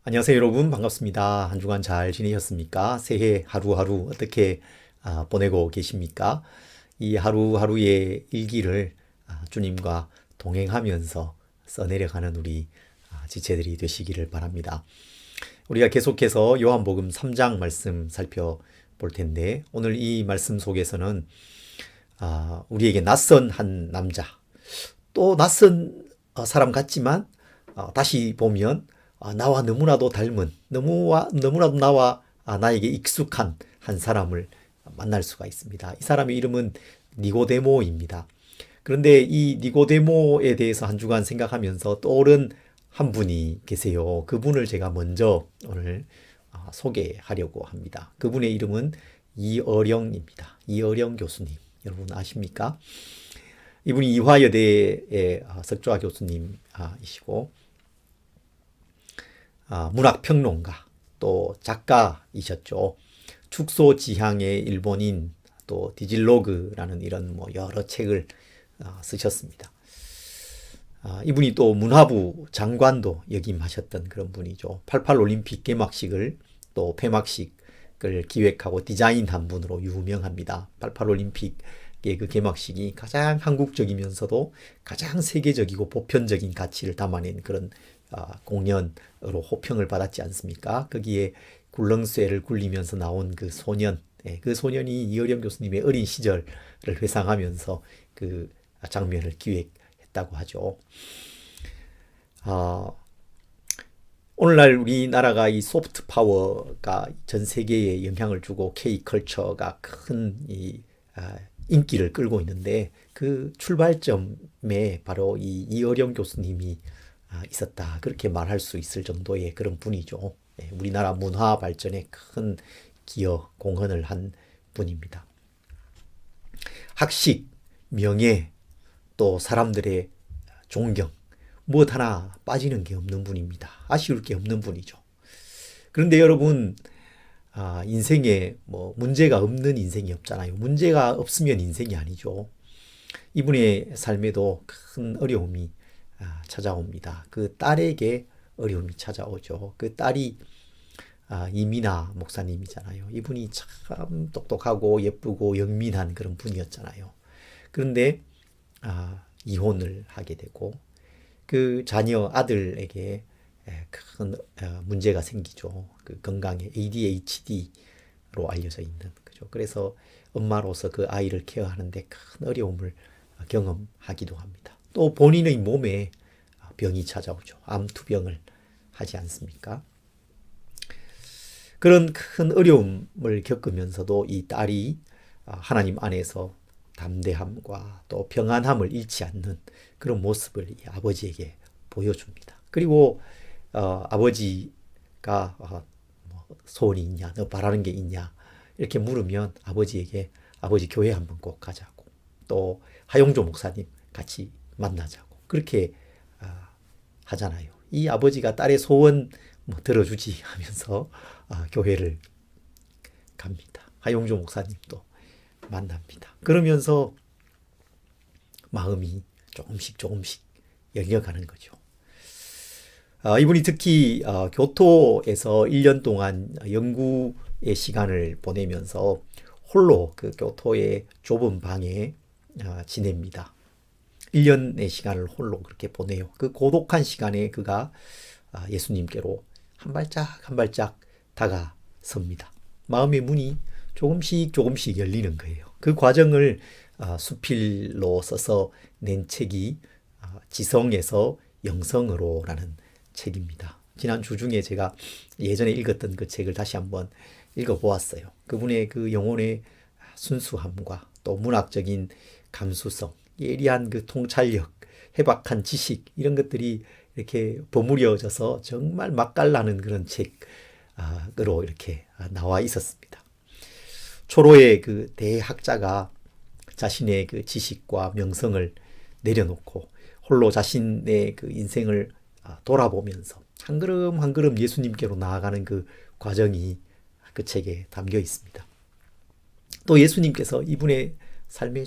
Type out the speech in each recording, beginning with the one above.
안녕하세요, 여러분. 반갑습니다. 한 주간 잘 지내셨습니까? 새해 하루하루 어떻게 보내고 계십니까? 이 하루하루의 일기를 주님과 동행하면서 써내려가는 우리 지체들이 되시기를 바랍니다. 우리가 계속해서 요한복음 3장 말씀 살펴볼 텐데, 오늘 이 말씀 속에서는 우리에게 낯선 한 남자, 또 낯선 사람 같지만 다시 보면 나와 너무나도 닮은, 너무나도 나와 나에게 익숙한 한 사람을 만날 수가 있습니다. 이 사람의 이름은 니고데모입니다. 그런데 이 니고데모에 대해서 한 주간 생각하면서 떠오른 한 분이 계세요. 그분을 제가 먼저 오늘 소개하려고 합니다. 그분의 이름은 이어령입니다. 이어령 교수님. 여러분 아십니까? 이분이 이화여대의 석좌 교수님이시고 문학평론가 또 작가이셨죠. 축소지향의 일본인 또 디질로그라는 이런 여러 책을 쓰셨습니다. 이분이 또 문화부 장관도 역임하셨던 그런 분이죠. 88 올림픽 개막식을 또 폐막식을 기획하고 디자인한 분으로 유명합니다. 88 올림픽의 그 개막식이 가장 한국적이면서도 가장 세계적이고 보편적인 가치를 담아낸 그런 공연으로 호평을 받았지 않습니까? 거기에 굴렁쇠를 굴리면서 나온 그 소년, 그 소년이 이어령 교수님의 어린 시절을 회상하면서 그 장면을 기획했다고 하죠. 오늘날 우리나라가 이 소프트 파워가 전 세계에 영향을 주고 K컬처가 큰 인기를 끌고 있는데 그 출발점에 바로 이 이어령 교수님이 있었다. 그렇게 말할 수 있을 정도의 그런 분이죠. 우리나라 문화 발전에 큰 기여, 공헌을 한 분입니다. 학식, 명예, 또 사람들의 존경, 무엇 하나 빠지는 게 없는 분입니다. 아쉬울 게 없는 분이죠. 그런데 여러분, 인생에 문제가 없는 인생이 없잖아요. 문제가 없으면 인생이 아니죠. 이분의 삶에도 큰 어려움이 찾아옵니다. 그 딸에게 어려움이 찾아오죠. 그 딸이 이민아 목사님이잖아요. 이분이 참 똑똑하고 예쁘고 영민한 그런 분이었잖아요. 그런데 이혼을 하게 되고 그 자녀 아들에게 큰 문제가 생기죠. 그 건강에 ADHD로 알려져 있는 거죠. 그래서 엄마로서 그 아이를 케어하는데 큰 어려움을 경험하기도 합니다. 또 본인의 몸에 병이 찾아오죠. 암투병을 하지 않습니까? 그런 큰 어려움을 겪으면서도 이 딸이 하나님 안에서 담대함과 또 평안함을 잃지 않는 그런 모습을 이 아버지에게 보여줍니다. 그리고 아버지가 소원이 있냐, 너 바라는 게 있냐 이렇게 물으면 아버지에게 아버지 교회 한번 꼭 가자고 또 하용조 목사님 같이 만나자고 그렇게 하잖아요. 이 아버지가 딸의 소원 들어주지 하면서 교회를 갑니다. 하용조 목사님도 만납니다. 그러면서 마음이 조금씩 열려가는 거죠. 이분이 특히 교토에서 1년 동안 연구의 시간을 보내면서 홀로 그 교토의 좁은 방에 지냅니다. 1년의 시간을 홀로 그렇게 보내요. 그 고독한 시간에 그가 예수님께로 한 발짝 다가섭니다. 마음의 문이 조금씩 열리는 거예요. 그 과정을 수필로 써서 낸 책이 지성에서 영성으로라는 책입니다. 지난 주 중에 제가 예전에 읽었던 그 책을 다시 한번 읽어보았어요. 그분의 그 영혼의 순수함과 또 문학적인 감수성, 예리한 그 통찰력, 해박한 지식 이런 것들이 이렇게 버무려져서 정말 맛깔나는 그런 책으로 이렇게 나와 있었습니다. 초로의 그 대학자가 자신의 그 지식과 명성을 내려놓고 홀로 자신의 그 인생을 돌아보면서 한 걸음 한 걸음 예수님께로 나아가는 그 과정이 그 책에 담겨 있습니다. 또 예수님께서 이분의 삶에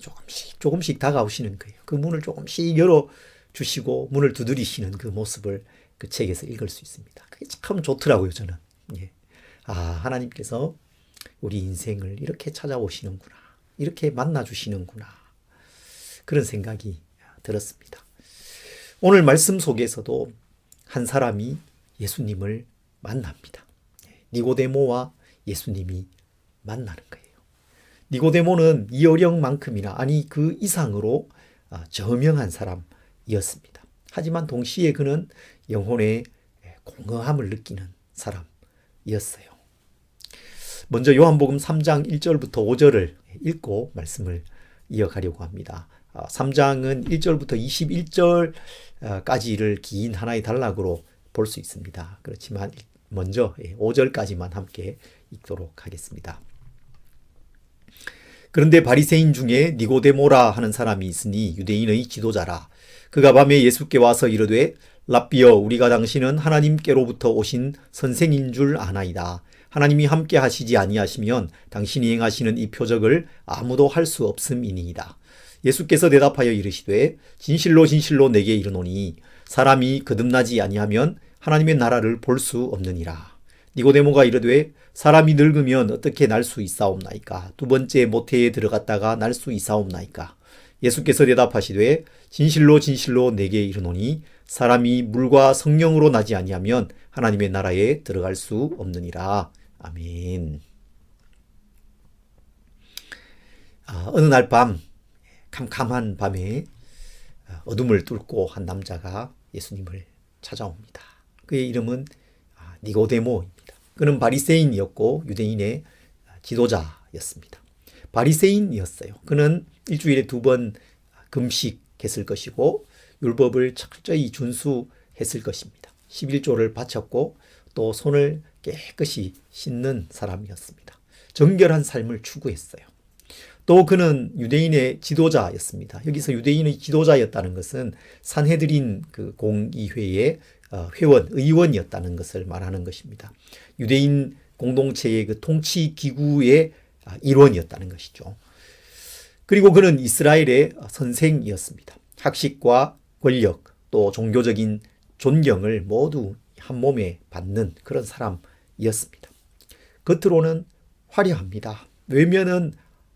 조금씩 다가오시는 거예요. 그 문을 조금씩 열어주시고 문을 두드리시는 그 모습을 그 책에서 읽을 수 있습니다. 그게 참 좋더라고요, 저는. 예. 아, 하나님께서 우리 인생을 이렇게 찾아오시는구나. 이렇게 만나주시는구나. 그런 생각이 들었습니다. 오늘 말씀 속에서도 한 사람이 예수님을 만납니다. 니고데모와 예수님이 만나는 거예요. 니고데모는 이 어령만큼이나 아니 그 이상으로 저명한 사람이었습니다. 하지만 동시에 그는 영혼의 공허함을 느끼는 사람이었어요. 먼저 요한복음 3장 1절부터 5절을 읽고 말씀을 이어가려고 합니다. 3장은 1절부터 21절까지를 긴 하나의 단락으로 볼 수 있습니다. 그렇지만 먼저 5절까지만 함께 읽도록 하겠습니다. 그런데 바리새인 중에 니고데모라 하는 사람이 있으니 유대인의 지도자라. 그가 밤에 예수께 와서 이르되 랍비여, 우리가 당신은 하나님께로부터 오신 선생인 줄 아나이다. 하나님이 함께 하시지 아니하시면 당신이 행하시는 이 표적을 아무도 할 수 없음이니이다. 예수께서 대답하여 이르시되 진실로 진실로 내게 이르노니 사람이 거듭나지 아니하면 하나님의 나라를 볼 수 없느니라. 니고데모가 이르되 사람이 늙으면 어떻게 날 수 있사옵나이까? 두 번째 모태에 들어갔다가 날 수 있사옵나이까? 예수께서 대답하시되 진실로 진실로 내게 이르노니 사람이 물과 성령으로 나지 아니하면 하나님의 나라에 들어갈 수 없느니라. 아멘. 어느 날 밤, 캄캄한 밤에 어둠을 뚫고 한 남자가 예수님을 찾아옵니다. 그의 이름은 니고데모입니다. 그는 바리새인이었고 유대인의 지도자였습니다. 바리새인이었어요. 그는 일주일에 2번 금식했을 것이고 율법을 철저히 준수했을 것입니다. 11조를 바쳤고 또 손을 깨끗이 씻는 사람이었습니다. 정결한 삶을 추구했어요. 또 그는 유대인의 지도자였습니다. 여기서 유대인의 지도자였다는 것은 산헤드린 그 공의회의 회원, 의원이었다는 것을 말하는 것입니다. 유대인 공동체의 그 통치 기구의 일원이었다는 것이죠. 그리고 그는 이스라엘의 선생이었습니다. 학식과 권력, 또 종교적인 존경을 모두 한 몸에 받는 그런 사람이었습니다. 겉으로는 화려합니다. 외면은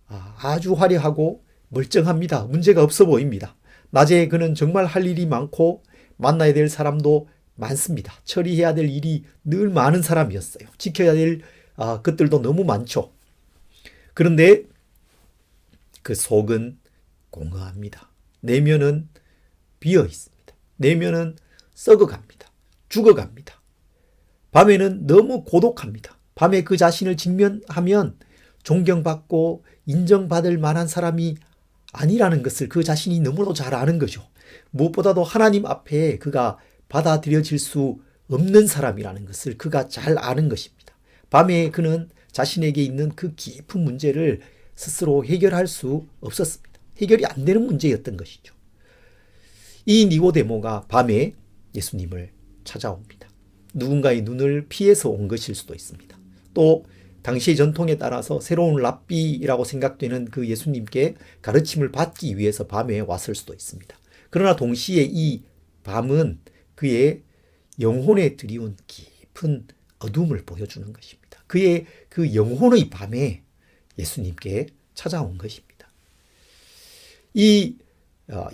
아주 화려하고 멀쩡합니다. 문제가 없어 보입니다. 낮에 그는 정말 할 일이 많고 만나야 될 사람도 많습니다. 처리해야 될 일이 늘 많은 사람이었어요. 지켜야 될 것들도 너무 많죠. 그런데 그 속은 공허합니다. 내면은 비어 있습니다. 내면은 썩어갑니다. 죽어갑니다. 밤에는 너무 고독합니다. 밤에 그 자신을 직면하면 존경받고 인정받을 만한 사람이 아니라는 것을 그 자신이 너무도 잘 아는 거죠. 무엇보다도 하나님 앞에 그가 받아들여질 수 없는 사람이라는 것을 그가 잘 아는 것입니다. 밤에 그는 자신에게 있는 그 깊은 문제를 스스로 해결할 수 없었습니다. 해결이 안 되는 문제였던 것이죠. 이 니고데모가 밤에 예수님을 찾아옵니다. 누군가의 눈을 피해서 온 것일 수도 있습니다. 또 당시의 전통에 따라서 새로운 랍비라고 생각되는 그 예수님께 가르침을 받기 위해서 밤에 왔을 수도 있습니다. 그러나 동시에 이 밤은 그의 영혼에 들이운 깊은 어둠을 보여주는 것입니다. 그의 그 영혼의 밤에 예수님께 찾아온 것입니다. 이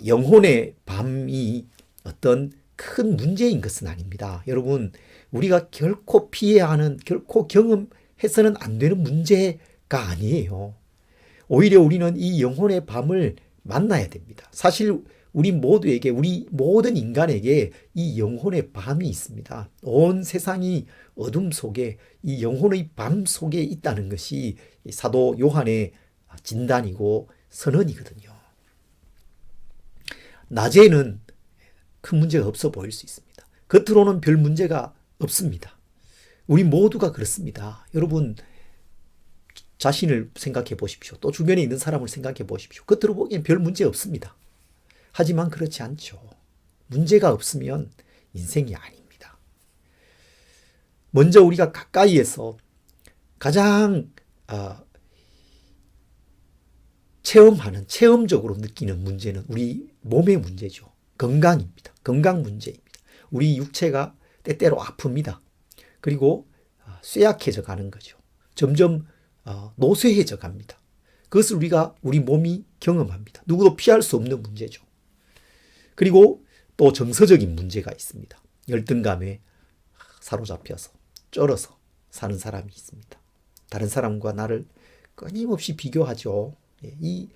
영혼의 밤이 어떤 큰 문제인 것은 아닙니다. 여러분, 우리가 결코 피해야 하는, 결코 경험해서는 안 되는 문제가 아니에요. 오히려 우리는 이 영혼의 밤을 만나야 됩니다. 사실 우리 모두에게, 우리 모든 인간에게 이 영혼의 밤이 있습니다. 온 세상이 어둠 속에 이 영혼의 밤 속에 있다는 것이 사도 요한의 진단이고 선언이거든요. 낮에는 큰 문제가 없어 보일 수 있습니다. 겉으로는 별 문제가 없습니다. 우리 모두가 그렇습니다. 여러분, 자신을 생각해 보십시오. 또 주변에 있는 사람을 생각해 보십시오. 겉으로 보기엔 별 문제 없습니다. 하지만 그렇지 않죠. 문제가 없으면 인생이 아닙니다. 먼저 우리가 가까이에서 가장 체험적으로 느끼는 문제는 우리 몸의 문제죠. 건강입니다. 건강 문제입니다. 우리 육체가 때때로 아픕니다. 그리고 쇠약해져 가는 거죠. 점점 노쇠해져 갑니다. 그것을 우리 몸이 경험합니다. 누구도 피할 수 없는 문제죠. 그리고 또 정서적인 문제가 있습니다. 열등감에 사로잡혀서 쩔어서 사는 사람이 있습니다. 다른 사람과 나를 끊임없이 비교하죠. 이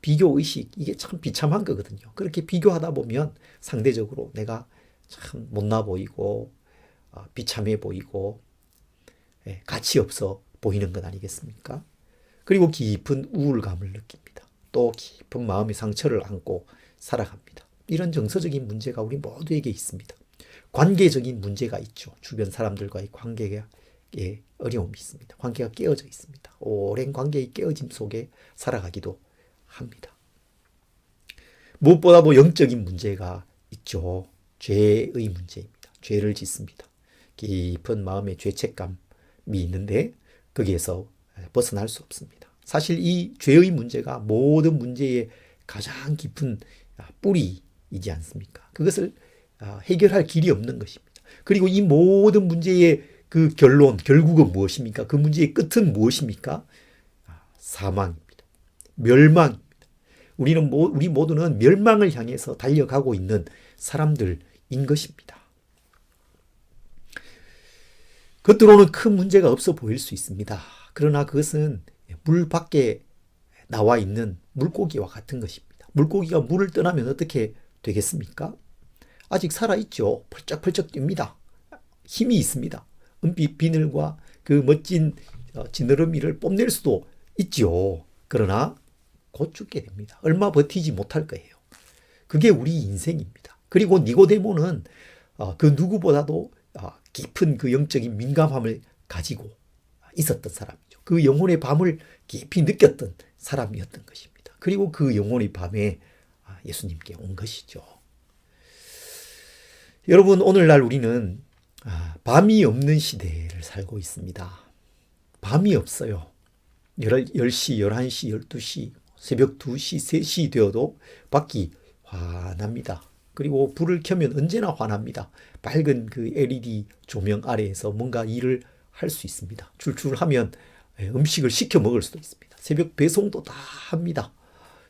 비교 의식, 이게 참 비참한 거거든요. 그렇게 비교하다 보면 상대적으로 내가 참 못나 보이고 비참해 보이고 가치 없어 보이는 것 아니겠습니까? 그리고 깊은 우울감을 느낍니다. 또 깊은 마음의 상처를 안고 살아갑니다. 이런 정서적인 문제가 우리 모두에게 있습니다. 관계적인 문제가 있죠. 주변 사람들과의 관계에 어려움이 있습니다. 관계가 깨어져 있습니다. 오랜 관계의 깨어짐 속에 살아가기도 합니다. 무엇보다도 영적인 문제가 있죠. 죄의 문제입니다. 죄를 짓습니다. 깊은 마음의 죄책감이 있는데 거기에서 벗어날 수 없습니다. 사실 이 죄의 문제가 모든 문제의 가장 깊은 뿌리이지 않습니까? 그것을 해결할 길이 없는 것입니다. 그리고 이 모든 문제의 그 결국은 무엇입니까? 그 문제의 끝은 무엇입니까? 사망입니다. 멸망입니다. 우리 모두는 멸망을 향해서 달려가고 있는 사람들인 것입니다. 겉으로는 큰 문제가 없어 보일 수 있습니다. 그러나 그것은 물 밖에 나와 있는 물고기와 같은 것입니다. 물고기가 물을 떠나면 어떻게 되겠습니까? 아직 살아있죠. 펄쩍펄쩍 뜁니다. 힘이 있습니다. 은빛 비늘과 그 멋진 지느러미를 뽐낼 수도 있죠. 그러나 곧 죽게 됩니다. 얼마 버티지 못할 거예요. 그게 우리 인생입니다. 그리고 니고데모는 그 누구보다도 깊은 그 영적인 민감함을 가지고 있었던 사람이죠. 그 영혼의 밤을 깊이 느꼈던 사람이었던 것입니다. 그리고 그 영혼의 밤에 예수님께 온 것이죠. 여러분, 오늘날 우리는 밤이 없는 시대를 살고 있습니다. 밤이 없어요. 10시, 11시, 12시, 새벽 2시, 3시 되어도 밖이 환합니다. 그리고 불을 켜면 언제나 환합니다. 밝은 그 LED 조명 아래에서 뭔가 일을 할 수 있습니다. 출출하면 음식을 시켜 먹을 수도 있습니다. 새벽 배송도 다 합니다.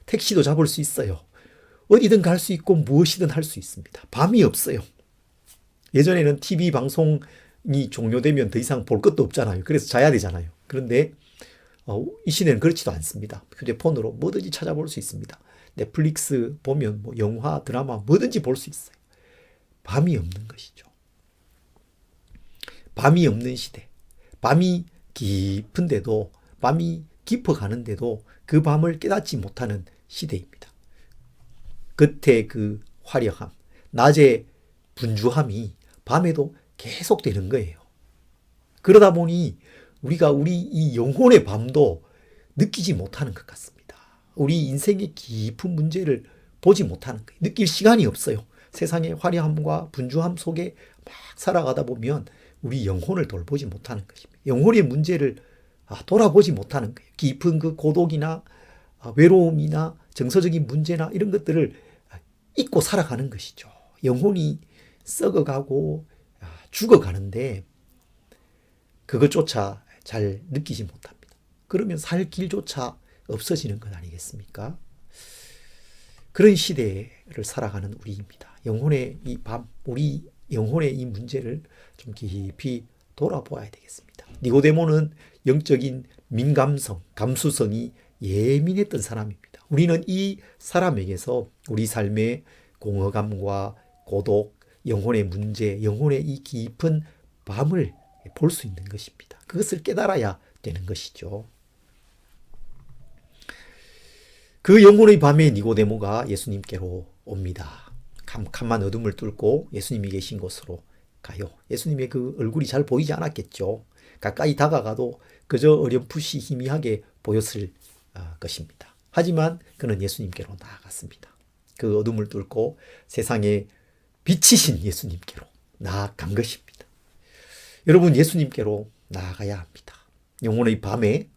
택시도 잡을 수 있어요. 어디든 갈 수 있고 무엇이든 할 수 있습니다. 밤이 없어요. 예전에는 TV 방송이 종료되면 더 이상 볼 것도 없잖아요. 그래서 자야 되잖아요. 그런데 이 시대는 그렇지도 않습니다. 휴대폰으로 뭐든지 찾아볼 수 있습니다. 넷플릭스 보면 뭐 영화, 드라마 뭐든지 볼 수 있어요. 밤이 없는 것이죠. 밤이 없는 시대. 밤이 깊은데도, 밤이 깊어가는데도 그 밤을 깨닫지 못하는 시대입니다. 겉의 그 화려함, 낮의 분주함이 밤에도 계속되는 거예요. 그러다 보니 우리가 우리 이 영혼의 밤도 느끼지 못하는 것 같습니다. 우리 인생의 깊은 문제를 보지 못하는 거예요. 느낄 시간이 없어요. 세상의 화려함과 분주함 속에 막 살아가다 보면 우리 영혼을 돌보지 못하는 것입니다. 영혼의 문제를 돌아보지 못하는 거예요. 깊은 그 고독이나 외로움이나 정서적인 문제나 이런 것들을 잊고 살아가는 것이죠. 영혼이 썩어가고 죽어가는데 그것조차 잘 느끼지 못합니다. 그러면 살 길조차 없어지는 것 아니겠습니까? 그런 시대를 살아가는 우리입니다. 영혼의 이 밤, 우리 영혼의 이 문제를 좀 깊이 돌아보아야 되겠습니다. 니고데모는 영적인 민감성, 감수성이 예민했던 사람입니다. 우리는 이 사람에게서 우리 삶의 공허감과 고독, 영혼의 문제, 영혼의 이 깊은 밤을 볼 수 있는 것입니다. 그것을 깨달아야 되는 것이죠. 그 영혼의 밤에 니고데모가 예수님께로 옵니다. 캄캄한 어둠을 뚫고 예수님이 계신 곳으로 가요. 예수님의 그 얼굴이 잘 보이지 않았겠죠. 가까이 다가가도 그저 어렴풋이 희미하게 보였을 것입니다. 하지만 그는 예수님께로 나아갔습니다. 그 어둠을 뚫고 세상에 빛이신 예수님께로 나아간 것입니다. 여러분, 예수님께로 나아가야 합니다. 영혼의 밤에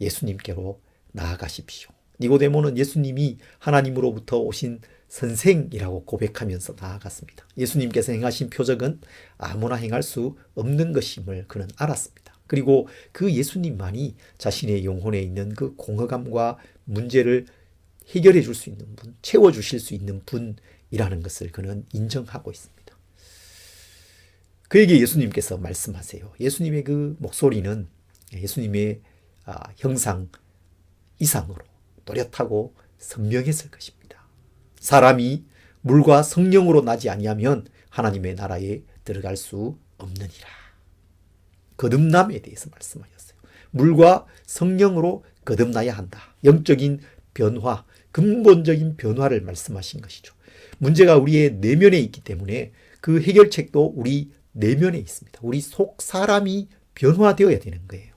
예수님께로 나아가십시오. 니고데모는 예수님이 하나님으로부터 오신 선생이라고 고백하면서 나아갔습니다. 예수님께서 행하신 표적은 아무나 행할 수 없는 것임을 그는 알았습니다. 그리고 그 예수님만이 자신의 영혼에 있는 그 공허감과 문제를 해결해 줄 수 있는 분, 채워주실 수 있는 분이라는 것을 그는 인정하고 있습니다. 그에게 예수님께서 말씀하세요. 예수님의 그 목소리는 예수님의 형상 이상으로 또렷하고 선명했을 것입니다. 사람이 물과 성령으로 나지 아니하면 하나님의 나라에 들어갈 수 없느니라. 거듭남에 대해서 말씀하셨어요. 물과 성령으로 거듭나야 한다. 영적인 변화, 근본적인 변화를 말씀하신 것이죠. 문제가 우리의 내면에 있기 때문에 그 해결책도 우리 내면에 있습니다. 우리 속 사람이 변화되어야 되는 거예요.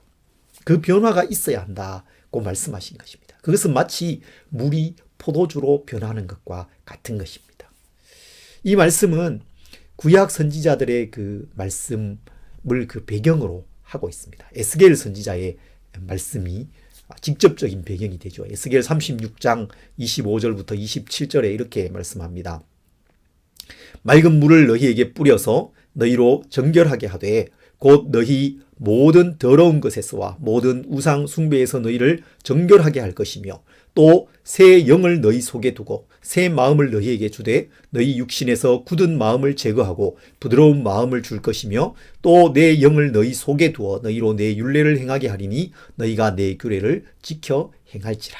그 변화가 있어야 한다고 말씀하신 것입니다. 그것은 마치 물이 포도주로 변하는 것과 같은 것입니다. 이 말씀은 구약 선지자들의 그 말씀을 그 배경으로 하고 있습니다. 에스겔 선지자의 말씀이 직접적인 배경이 되죠. 에스겔 36장 25절부터 27절에 이렇게 말씀합니다. 맑은 물을 너희에게 뿌려서 너희로 정결하게 하되 곧 너희 모든 더러운 것에서와 모든 우상 숭배에서 너희를 정결하게 할 것이며 또 새 영을 너희 속에 두고 새 마음을 너희에게 주되 너희 육신에서 굳은 마음을 제거하고 부드러운 마음을 줄 것이며 또 내 영을 너희 속에 두어 너희로 내 율례를 행하게 하리니 너희가 내 규례를 지켜 행할지라.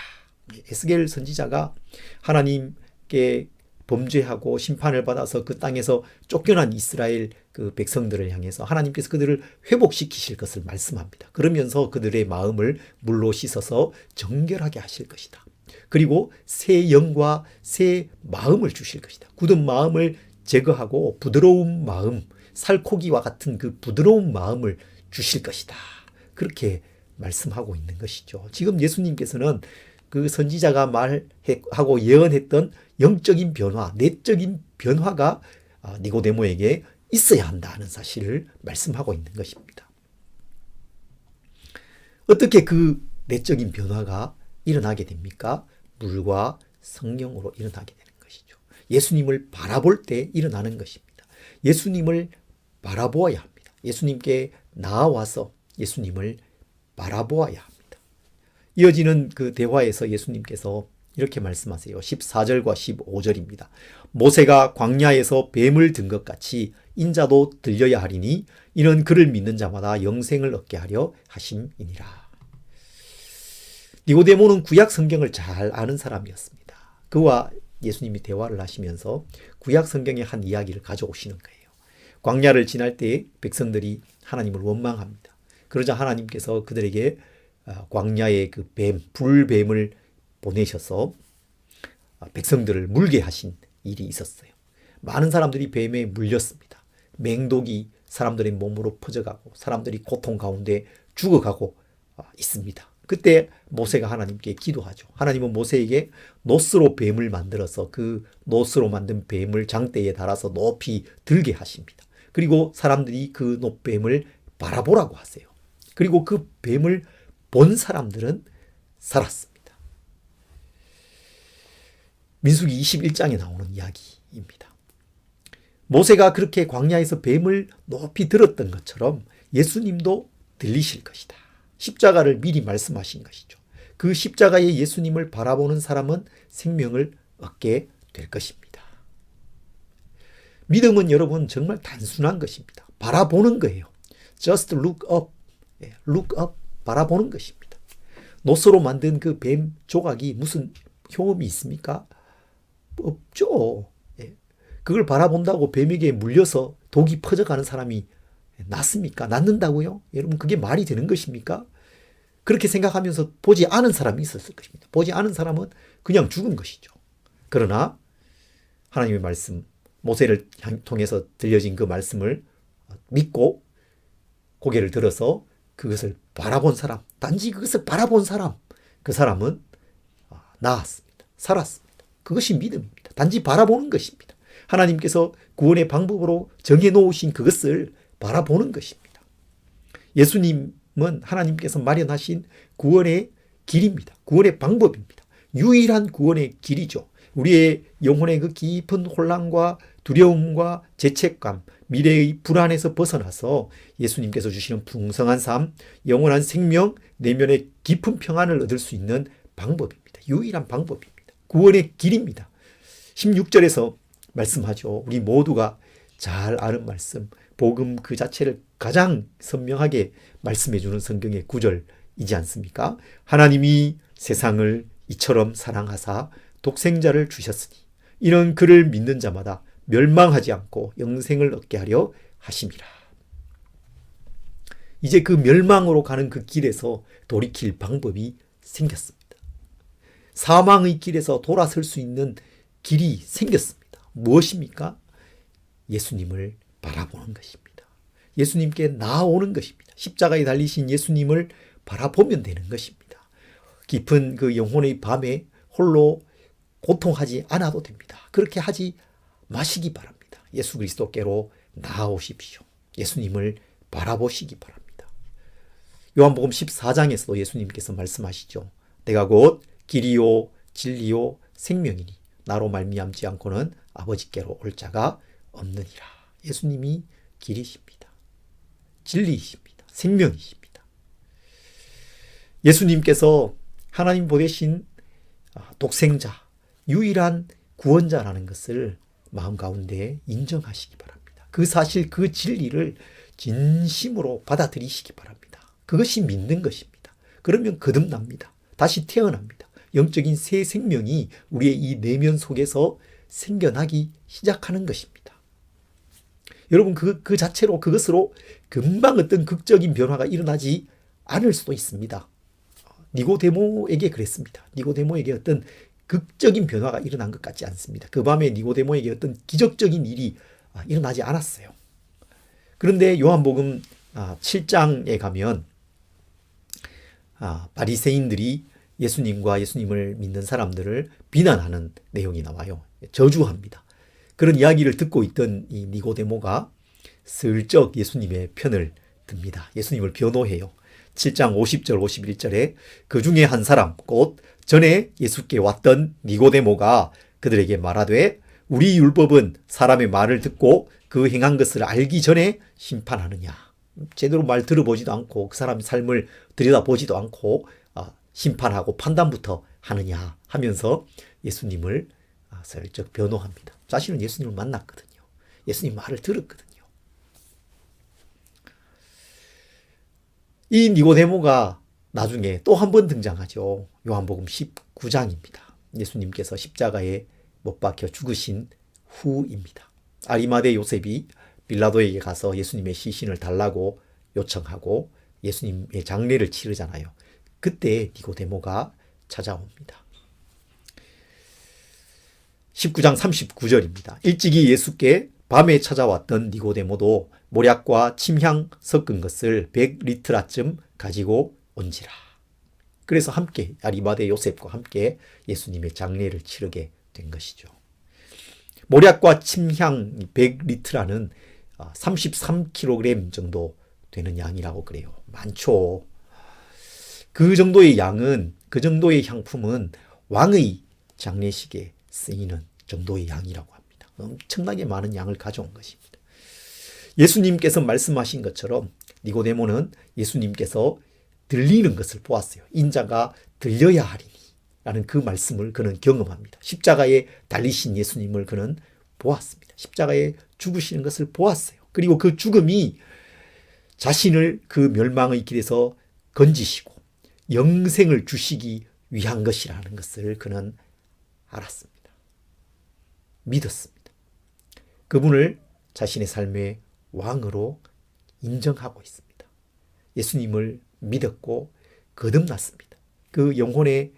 에스겔 선지자가 하나님께 범죄하고 심판을 받아서 그 땅에서 쫓겨난 이스라엘 그 백성들을 향해서 하나님께서 그들을 회복시키실 것을 말씀합니다. 그러면서 그들의 마음을 물로 씻어서 정결하게 하실 것이다. 그리고 새 영과 새 마음을 주실 것이다. 굳은 마음을 제거하고 부드러운 마음, 살코기와 같은 그 부드러운 마음을 주실 것이다. 그렇게 말씀하고 있는 것이죠. 지금 예수님께서는 그 선지자가 말하고 예언했던 영적인 변화, 내적인 변화가 니고데모에게 있어야 한다는 사실을 말씀하고 있는 것입니다. 어떻게 그 내적인 변화가 일어나게 됩니까? 물과 성령으로 일어나게 되는 것이죠. 예수님을 바라볼 때 일어나는 것입니다. 예수님을 바라보아야 합니다. 예수님께 나아와서 예수님을 바라보아야 합니다. 이어지는 그 대화에서 예수님께서 이렇게 말씀하세요. 14절과 15절입니다. 모세가 광야에서 뱀을 든 것 같이 인자도 들려야 하리니 이는 그를 믿는 자마다 영생을 얻게 하려 하심이니라. 니고데모는 구약 성경을 잘 아는 사람이었습니다. 그와 예수님이 대화를 하시면서 구약 성경의 한 이야기를 가져오시는 거예요. 광야를 지날 때 백성들이 하나님을 원망합니다. 그러자 하나님께서 그들에게 광야의 그 뱀, 불뱀을 보내셔서 백성들을 물게 하신 일이 있었어요. 많은 사람들이 뱀에 물렸습니다. 맹독이 사람들의 몸으로 퍼져가고 사람들이 고통 가운데 죽어가고 있습니다. 그때 모세가 하나님께 기도하죠. 하나님은 모세에게 노스로 뱀을 만들어서 그 노스로 만든 뱀을 장대에 달아서 높이 들게 하십니다. 그리고 사람들이 그 노뱀을 바라보라고 하세요. 그리고 그 뱀을 본 사람들은 살았습니다. 민수기 21장에 나오는 이야기입니다. 모세가 그렇게 광야에서 뱀을 높이 들었던 것처럼 예수님도 들리실 것이다. 십자가를 미리 말씀하신 것이죠. 그 십자가의 예수님을 바라보는 사람은 생명을 얻게 될 것입니다. 믿음은 여러분 정말 단순한 것입니다. 바라보는 거예요. Just look up. Look up. 바라보는 것입니다. 노스로 만든 그 뱀 조각이 무슨 효험이 있습니까? 없죠. 그걸 바라본다고 뱀에게 물려서 독이 퍼져가는 사람이 낫습니까? 낫는다고요? 여러분 그게 말이 되는 것입니까? 그렇게 생각하면서 보지 않은 사람이 있었을 것입니다. 보지 않은 사람은 그냥 죽은 것이죠. 그러나 하나님의 말씀, 모세를 통해서 들려진 그 말씀을 믿고 고개를 들어서 그것을 바라본 사람, 단지 그것을 바라본 사람, 그 사람은 나았습니다. 살았습니다. 그것이 믿음입니다. 단지 바라보는 것입니다. 하나님께서 구원의 방법으로 정해놓으신 그것을 바라보는 것입니다. 예수님은 하나님께서 마련하신 구원의 길입니다. 구원의 방법입니다. 유일한 구원의 길이죠. 우리의 영혼의 그 깊은 혼란과 두려움과 죄책감, 미래의 불안에서 벗어나서 예수님께서 주시는 풍성한 삶, 영원한 생명, 내면의 깊은 평안을 얻을 수 있는 방법입니다. 유일한 방법입니다. 구원의 길입니다. 16절에서 말씀하죠. 우리 모두가 잘 아는 말씀, 복음 그 자체를 가장 선명하게 말씀해 주는 성경의 구절이지 않습니까? 하나님이 세상을 이처럼 사랑하사 독생자를 주셨으니 이는 그를 믿는 자마다 멸망하지 않고 영생을 얻게 하려 하심이라. 이제 그 멸망으로 가는 그 길에서 돌이킬 방법이 생겼습니다. 사망의 길에서 돌아설 수 있는 길이 생겼습니다. 무엇입니까? 예수님을 바라보는 것입니다. 예수님께 나아오는 것입니다. 십자가에 달리신 예수님을 바라보면 되는 것입니다. 깊은 그 영혼의 밤에 홀로 고통하지 않아도 됩니다. 그렇게 하지 마시기 바랍니다. 예수 그리스도께로 나아오십시오. 예수님을 바라보시기 바랍니다. 요한복음 14장에서도 예수님께서 말씀하시죠. 내가 곧 길이요 진리요 생명이니 나로 말미암지 않고는 아버지께로 올 자가 없느니라. 예수님이 길이십니다. 진리이십니다. 생명이십니다. 예수님께서 하나님 보내신 독생자, 유일한 구원자라는 것을 마음 가운데 인정하시기 바랍니다. 그 사실, 그 진리를 진심으로 받아들이시기 바랍니다. 그것이 믿는 것입니다. 그러면 거듭납니다. 다시 태어납니다. 영적인 새 생명이 우리의 이 내면 속에서 생겨나기 시작하는 것입니다. 여러분, 그 자체로, 그것으로 금방 어떤 극적인 변화가 일어나지 않을 수도 있습니다. 니고데모에게 그랬습니다. 니고데모에게 어떤 극적인 변화가 일어난 것 같지 않습니다. 그 밤에 니고데모에게 어떤 기적적인 일이 일어나지 않았어요. 그런데 요한복음 7장에 가면 바리새인들이 예수님과 예수님을 믿는 사람들을 비난하는 내용이 나와요. 저주합니다. 그런 이야기를 듣고 있던 이 니고데모가 슬쩍 예수님의 편을 듭니다. 예수님을 변호해요. 7장 50절 51절에 그 중에 한 사람 곧 전에 예수께 왔던 니고데모가 그들에게 말하되 우리 율법은 사람의 말을 듣고 그 행한 것을 알기 전에 심판하느냐. 제대로 말 들어보지도 않고 그 사람의 삶을 들여다보지도 않고 심판하고 판단부터 하느냐 하면서 예수님을 슬쩍 변호합니다. 자신은 예수님을 만났거든요. 예수님 말을 들었거든요. 이 니고데모가 나중에 또 한 번 등장하죠. 요한복음 19장입니다. 예수님께서 십자가에 못 박혀 죽으신 후입니다. 아리마대 요셉이 빌라도에게 가서 예수님의 시신을 달라고 요청하고 예수님의 장례를 치르잖아요. 그때 니고데모가 찾아옵니다. 19장 39절입니다. 일찍이 예수께 밤에 찾아왔던 니고데모도 모략과 침향 섞은 것을 100리트라쯤 가지고 온지라. 그래서 함께 아리마대 요셉과 함께 예수님의 장례를 치르게 된 것이죠. 모략과 침향 100리트라는 33kg 정도 되는 양이라고 그래요. 많죠. 그 정도의 양은, 그 정도의 향품은 왕의 장례식에 쓰이는 정도의 양이라고 합니다. 엄청나게 많은 양을 가져온 것입니다. 예수님께서 말씀하신 것처럼 니고데모는 예수님께서 들리는 것을 보았어요. 인자가 들려야 하리니 라는 그 말씀을 그는 경험합니다. 십자가에 달리신 예수님을 그는 보았습니다. 십자가에 죽으시는 것을 보았어요. 그리고 그 죽음이 자신을 그 멸망의 길에서 건지시고 영생을 주시기 위한 것이라는 것을 그는 알았습니다. 믿었습니다. 그분을 자신의 삶의 왕으로 인정하고 있습니다. 예수님을 믿었고 거듭났습니다. 그 영혼의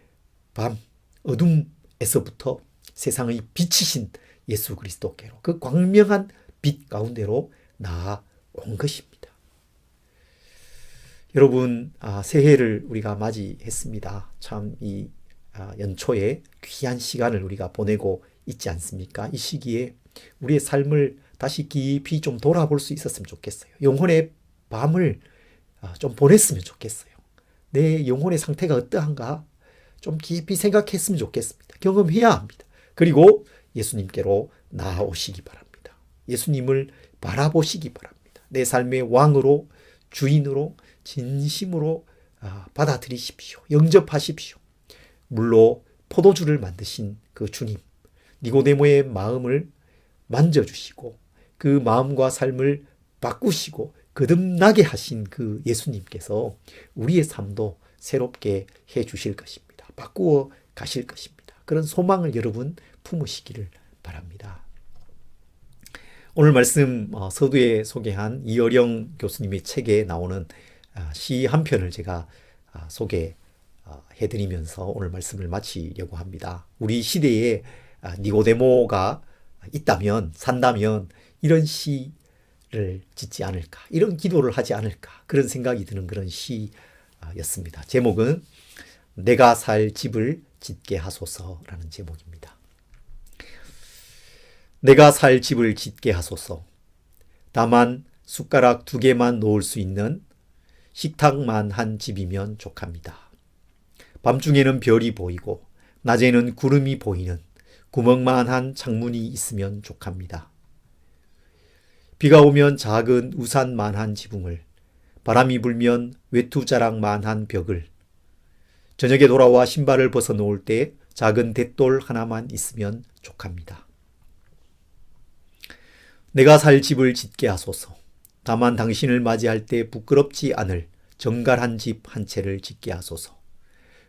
밤, 어둠에서부터 세상의 빛이신 예수 그리스도께로 그 광명한 빛 가운데로 나아온 것입니다. 여러분, 새해를 우리가 맞이했습니다. 참 이 연초에 귀한 시간을 우리가 보내고 있지 않습니까? 이 시기에 우리의 삶을 다시 깊이 좀 돌아볼 수 있었으면 좋겠어요. 영혼의 밤을 좀 보냈으면 좋겠어요. 내 영혼의 상태가 어떠한가 좀 깊이 생각했으면 좋겠습니다. 경험해야 합니다. 그리고 예수님께로 나아오시기 바랍니다. 예수님을 바라보시기 바랍니다. 내 삶의 왕으로, 주인으로 진심으로 받아들이십시오. 영접하십시오. 물로 포도주를 만드신 그 주님, 니고데모의 마음을 만져주시고 그 마음과 삶을 바꾸시고 거듭나게 하신 그 예수님께서 우리의 삶도 새롭게 해 주실 것입니다. 바꾸어 가실 것입니다. 그런 소망을 여러분 품으시기를 바랍니다. 오늘 말씀 서두에 소개한 이어령 교수님의 책에 나오는 시 한 편을 제가 소개해드리면서 오늘 말씀을 마치려고 합니다. 우리 시대에 니고데모가 있다면, 산다면 이런 시를 짓지 않을까, 이런 기도를 하지 않을까, 그런 생각이 드는 그런 시였습니다. 제목은 내가 살 집을 짓게 하소서라는 제목입니다. 내가 살 집을 짓게 하소서. 다만 숟가락 2개만 놓을 수 있는 식탁만 한 집이면 족합니다. 밤중에는 별이 보이고 낮에는 구름이 보이는 구멍만한 창문이 있으면 족합니다. 비가 오면 작은 우산만한 지붕을, 바람이 불면 외투자락만한 벽을, 저녁에 돌아와 신발을 벗어놓을 때 작은 대돌 하나만 있으면 족합니다. 내가 살 집을 짓게 하소서. 다만 당신을 맞이할 때 부끄럽지 않을 정갈한 집 한 채를 짓게 하소서.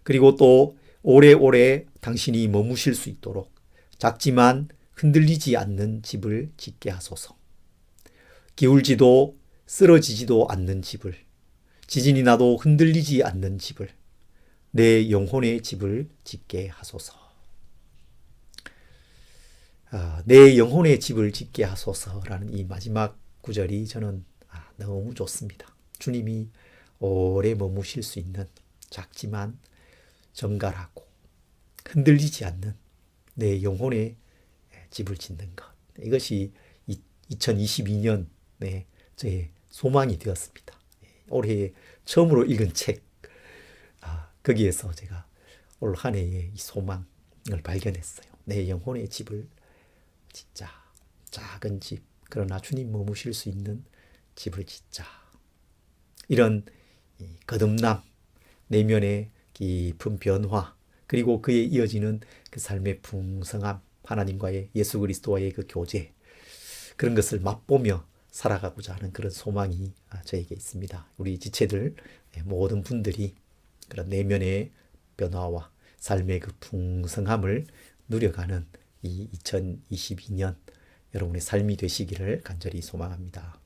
그리고 또 오래오래 당신이 머무실 수 있도록 작지만 흔들리지 않는 집을 짓게 하소서. 기울지도 쓰러지지도 않는 집을, 지진이 나도 흔들리지 않는 집을, 내 영혼의 집을 짓게 하소서. 내 영혼의 집을 짓게 하소서라는 이 마지막 구절이 저는 너무 좋습니다. 주님이 오래 머무실 수 있는 작지만 정갈하고 흔들리지 않는 내 영혼의 집을 짓는 것. 이것이 2022년에 저의 소망이 되었습니다. 올해 처음으로 읽은 책, 거기에서 제가 올 한 해의 이 소망을 발견했어요. 내 영혼의 집을 짓자. 작은 집, 그러나 주님 머무실 수 있는 집을 짓자. 이런 거듭남, 내면의 깊은 변화, 그리고 그에 이어지는 그 삶의 풍성함, 하나님과의, 예수 그리스도와의 그 교제, 그런 것을 맛보며 살아가고자 하는 그런 소망이 저에게 있습니다. 우리 지체들 모든 분들이 그런 내면의 변화와 삶의 그 풍성함을 누려가는 이 2022년 여러분의 삶이 되시기를 간절히 소망합니다.